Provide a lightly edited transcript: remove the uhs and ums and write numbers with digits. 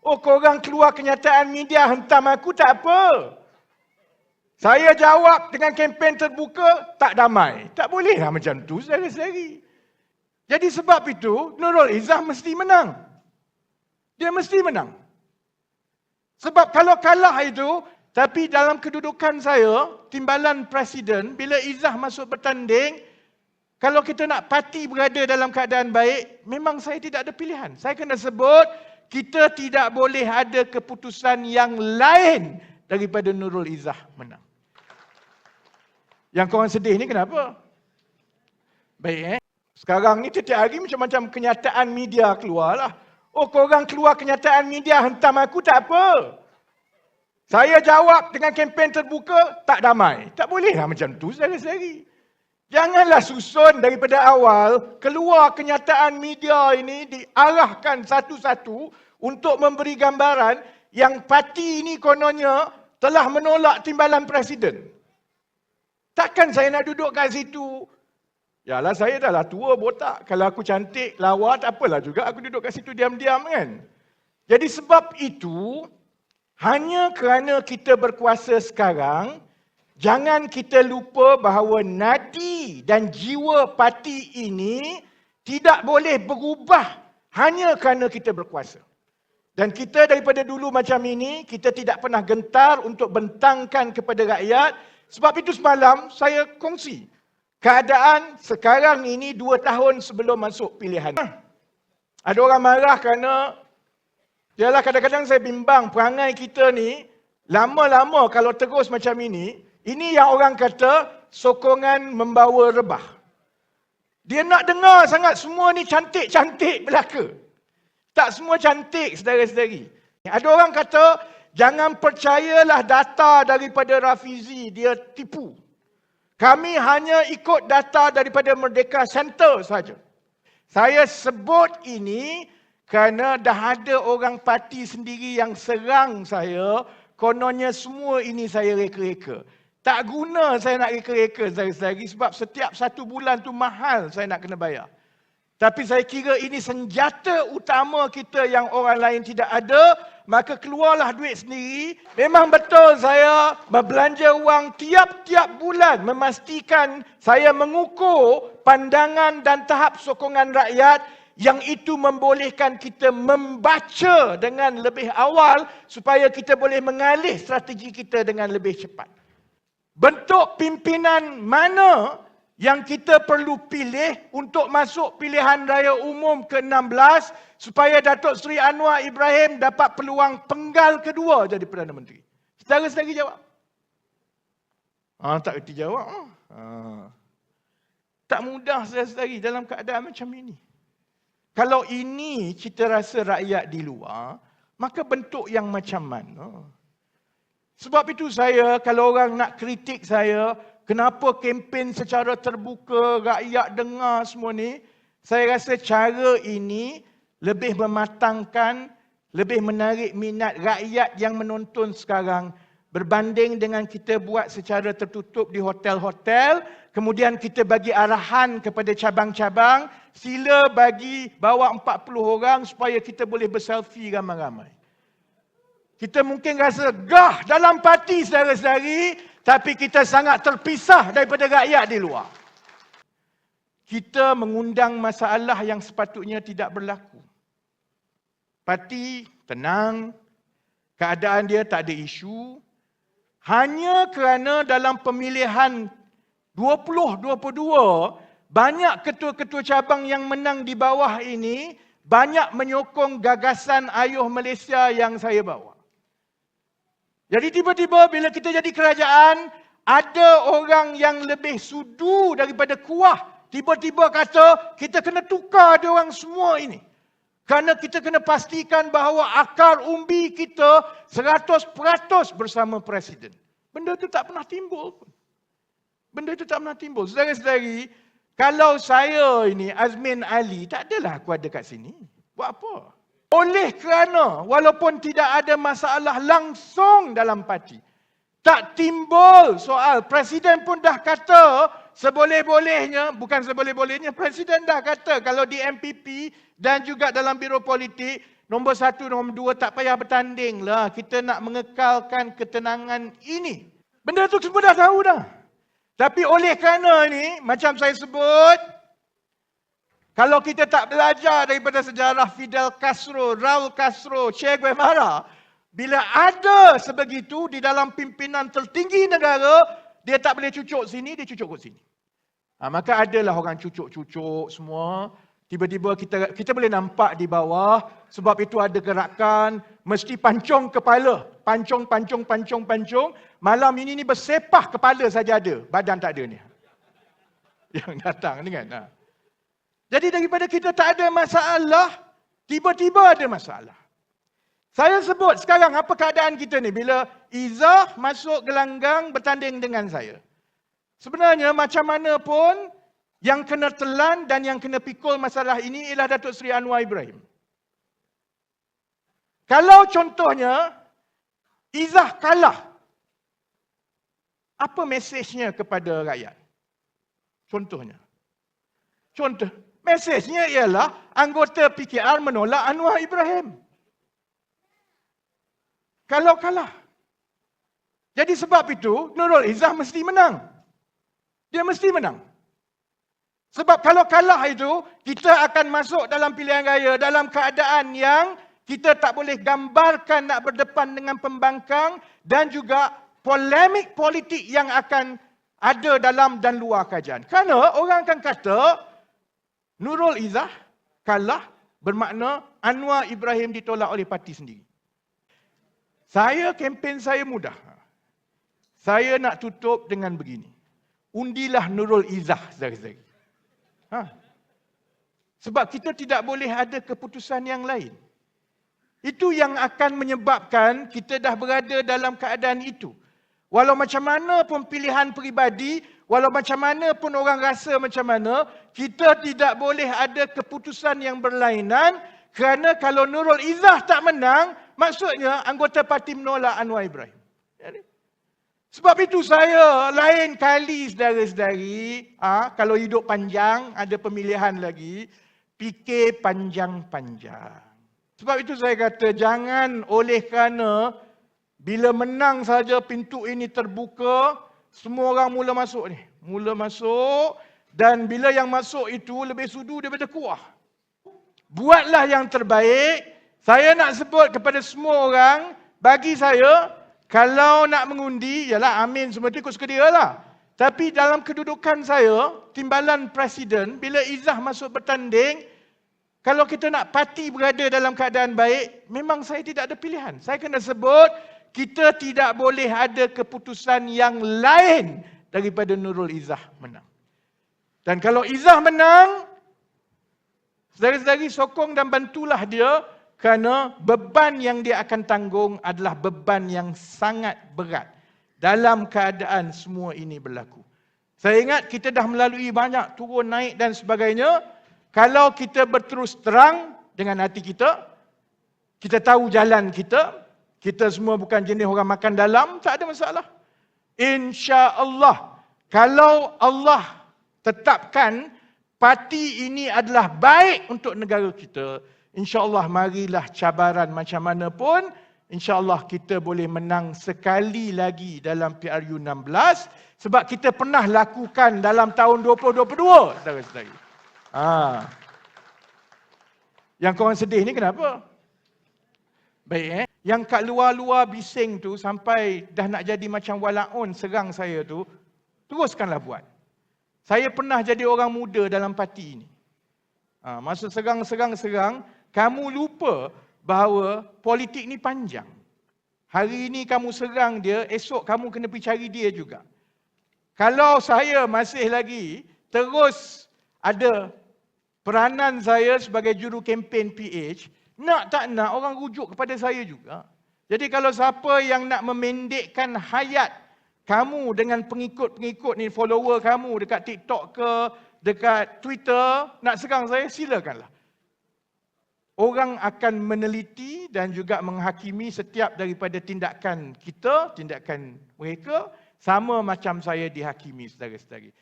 Oh, korang keluar kenyataan media hentam aku tak apa. Saya jawab dengan kempen terbuka, tak damai. Tak bolehlah macam tu, saudara-saudari. Jadi sebab itu, Nurul Izzah mesti menang. Dia mesti menang. Sebab kalau kalah itu, tapi dalam kedudukan saya, timbalan presiden, bila Izzah masuk bertanding, kalau kita nak parti berada dalam keadaan baik, memang saya tidak ada pilihan. Saya kena sebut, kita tidak boleh ada keputusan yang lain daripada Nurul Izzah menang. Yang korang sedih ni kenapa? Baik Sekarang ni setiap hari macam-macam kenyataan media keluar lah. Oh, korang keluar kenyataan media hentam aku tak apa. Saya jawab dengan kempen terbuka, tak damai. Tak bolehlah macam tu, saudara-saudari. Janganlah susun daripada awal, keluar kenyataan media ini diarahkan satu-satu untuk memberi gambaran yang parti ini kononnya telah menolak timbalan presiden. Takkan saya nak duduk kat situ? Yalah, saya dah lah tua, botak. Kalau aku cantik, lawa, tak apalah juga aku duduk kat situ diam-diam kan. Jadi sebab itu, hanya kerana kita berkuasa sekarang, jangan kita lupa bahawa nadi dan jiwa parti ini tidak boleh berubah hanya kerana kita berkuasa. Dan kita daripada dulu macam ini, kita tidak pernah gentar untuk bentangkan kepada rakyat. Sebab itu semalam saya kongsi keadaan sekarang ini 2 tahun sebelum masuk pilihan. Ada orang marah kerana yalah, kadang-kadang saya bimbang perangai kita ni lama-lama kalau terus macam ini yang orang kata sokongan membawa rebah. Dia nak dengar sangat semua ni cantik-cantik belaka. Tak semua cantik, saudara-saudari. Ada orang kata, jangan percayalah data daripada Rafizi, dia tipu. Kami hanya ikut data daripada Merdeka Center saja. Saya sebut ini kerana dah ada orang parti sendiri yang serang saya, kononnya semua ini saya reka-reka. Tak guna saya nak reka-reka saudara-saudari sebab setiap 1 bulan tu mahal saya nak kena bayar. Tapi saya kira ini senjata utama kita yang orang lain tidak ada, maka keluarlah duit sendiri. Memang betul saya berbelanja wang tiap-tiap bulan memastikan saya mengukur pandangan dan tahap sokongan rakyat yang itu membolehkan kita membaca dengan lebih awal supaya kita boleh mengalih strategi kita dengan lebih cepat. Bentuk pimpinan mana yang kita perlu pilih untuk masuk pilihan raya umum ke-16 supaya Datuk Seri Anwar Ibrahim dapat peluang penggal kedua jadi Perdana Menteri? Saudara-saudari jawab. Tak kerti jawab. Tak mudah saudara-saudari dalam keadaan macam ini. Kalau ini cita rasa rakyat di luar, maka bentuk yang macam mana? Sebab itu saya, kalau orang nak kritik saya, kenapa kempen secara terbuka, rakyat dengar semua ni, saya rasa cara ini lebih mematangkan, lebih menarik minat rakyat yang menonton sekarang berbanding dengan kita buat secara tertutup di hotel-hotel, kemudian kita bagi arahan kepada cabang-cabang, sila bagi bawa 40 orang supaya kita boleh berselfie ramai-ramai. Kita mungkin rasa gah dalam parti saudara-saudari, tapi kita sangat terpisah daripada rakyat di luar. Kita mengundang masalah yang sepatutnya tidak berlaku. Parti tenang, keadaan dia tak ada isu. Hanya kerana dalam pemilihan 2022, banyak ketua-ketua cabang yang menang di bawah ini, banyak menyokong gagasan ayuh Malaysia yang saya bawa. Jadi tiba-tiba bila kita jadi kerajaan, ada orang yang lebih sudu daripada kuah. Tiba-tiba kata, kita kena tukar dia orang semua ini. Kerana kita kena pastikan bahawa akar umbi kita 100% bersama Presiden. Benda itu tak pernah timbul pun. Benda itu tak pernah timbul. Saudara-saudari, kalau saya ini, Azmin Ali, tak adalah aku ada kat sini. Buat apa? Oleh kerana walaupun tidak ada masalah langsung dalam parti, tak timbul soal. Presiden pun dah kata seboleh-bolehnya, bukan seboleh-bolehnya, Presiden dah kata kalau di MPP dan juga dalam biro politik, Nombor 1, nombor 2 tak payah bertanding lah. Kita nak mengekalkan ketenangan ini. Benda tu semua dah tahu dah. Tapi oleh kerana ni, macam saya sebut, kalau kita tak belajar daripada sejarah Fidel Castro, Raul Castro, Che Guevara, bila ada sebegitu di dalam pimpinan tertinggi negara, dia tak boleh cucuk sini, dia cucuk ke sini. Maka adalah orang cucuk-cucuk semua. Tiba-tiba kita boleh nampak di bawah, sebab itu ada gerakan, mesti pancung kepala. Pancung. Malam ini bersepah kepala saja ada, badan tak ada ni. Yang datang ni kan. Jadi daripada kita tak ada masalah, tiba-tiba ada masalah. Saya sebut sekarang apa keadaan kita ni bila Izzah masuk gelanggang bertanding dengan saya. Sebenarnya macam mana pun yang kena telan dan yang kena pikul masalah ini ialah Datuk Seri Anwar Ibrahim. Kalau contohnya Izzah kalah, apa mesejnya kepada rakyat? Mesejnya ialah anggota PKR menolak Anwar Ibrahim. Kalau kalah. Jadi sebab itu Nurul Izzah mesti menang. Dia mesti menang. Sebab kalau kalah itu, kita akan masuk dalam pilihan raya dalam keadaan yang kita tak boleh gambarkan nak berdepan dengan pembangkang dan juga polemik politik yang akan ada dalam dan luar kerajaan. Kerana orang akan kata Nurul Izzah kalah bermakna Anwar Ibrahim ditolak oleh parti sendiri. Kempen saya mudah. Saya nak tutup dengan begini. Undilah Nurul Izzah, saudara-saudari. Sebab kita tidak boleh ada keputusan yang lain. Itu yang akan menyebabkan kita dah berada dalam keadaan itu. Walau macam mana pun pilihan peribadi, walau macam mana pun orang rasa macam mana, kita tidak boleh ada keputusan yang berlainan kerana kalau Nurul Izzah tak menang, maksudnya anggota parti menolak Anwar Ibrahim. Sebab itu saya lain kali saudara-saudari, kalau hidup panjang, ada pemilihan lagi, fikir panjang-panjang. Sebab itu saya kata jangan oleh kerana bila menang saja pintu ini terbuka, semua orang mula masuk ni. Mula masuk dan bila yang masuk itu lebih sudu daripada kuah. Buatlah yang terbaik. Saya nak sebut kepada semua orang, bagi saya, kalau nak mengundi, yalah amin semua itu ikut suka dia lah. Tapi dalam kedudukan saya, timbalan presiden, bila Izzah masuk bertanding, kalau kita nak parti berada dalam keadaan baik, memang saya tidak ada pilihan. Saya kena sebut, kita tidak boleh ada keputusan yang lain daripada Nurul Izzah menang. Dan kalau Izzah menang, saudara-saudari sokong dan bantulah dia, kerana beban yang dia akan tanggung adalah beban yang sangat berat dalam keadaan semua ini berlaku. Saya ingat kita dah melalui banyak turun naik dan sebagainya. Kalau kita berterus terang dengan hati kita, kita tahu jalan kita semua bukan jenis orang makan dalam, tak ada masalah. InsyaAllah, kalau Allah tetapkan parti ini adalah baik untuk negara kita, InsyaAllah marilah cabaran macam mana pun, InsyaAllah kita boleh menang sekali lagi dalam PRU 16 sebab kita pernah lakukan dalam tahun 2022, saudara-saudari. Yang korang sedih ni kenapa? Baik Yang kat luar-luar bising tu sampai dah nak jadi macam walaun serang saya tu, teruskanlah buat. Saya pernah jadi orang muda dalam parti ini. Masa serang, kamu lupa bahawa politik ni panjang. Hari ini kamu serang dia, esok kamu kena pergi cari dia juga. Kalau saya masih lagi terus ada peranan saya sebagai juru kempen PH, nak tak nak orang rujuk kepada saya juga. Jadi kalau siapa yang nak memendekkan hayat kamu dengan pengikut-pengikut ni, follower kamu dekat TikTok ke, dekat Twitter, nak serang saya, silakanlah. Orang akan meneliti dan juga menghakimi setiap daripada tindakan kita, tindakan mereka, sama macam saya dihakimi, saudara-saudari.